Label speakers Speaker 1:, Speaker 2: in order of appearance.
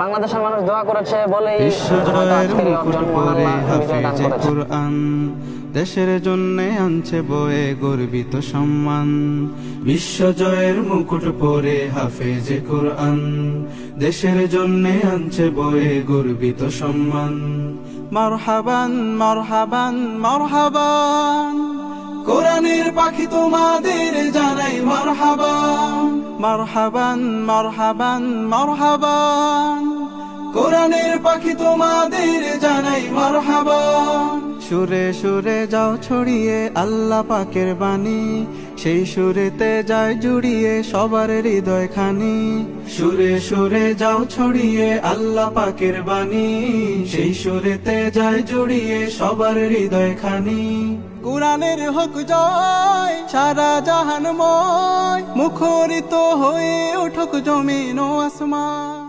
Speaker 1: বাংলাদেশের মানুষ দোয়া করেছে বলেই
Speaker 2: বিশ্বজয়ের মুকুট পরে হাফেজে কুরআন, দেশের জন্য আনছে বয়ে গর্বিত সম্মান। বিশ্বজয়ের মুকুট পরে হাফেজে কুরআন, দেশের জন্য আনছে বয়ে গর্বিত সম্মান। মারহাবান মারহাবান মারহাবান, কোরআনের পাখি তোমাদের জানাই মারহাবান। মারহাবান মারহাবান মারহাবান, কোরআনের পাখি তোমাদের জানাই মারহাবান। সুরে সুরে যাও ছড়িয়ে আল্লাহ পাকের বাণী, সেই সুরেতে যায় জুড়িয়ে সবার হৃদয় খানি। সুরে সুরে যাও ছড়িয়ে আল্লাহ পাকের বাণী, সেই সুরেতে যায় জুড়িয়ে সবার হৃদয় খানি। কুরআনের হোক জয় সারা জাহানময়, মুখরিত হয়ে উঠুক জমিন ও আসমান।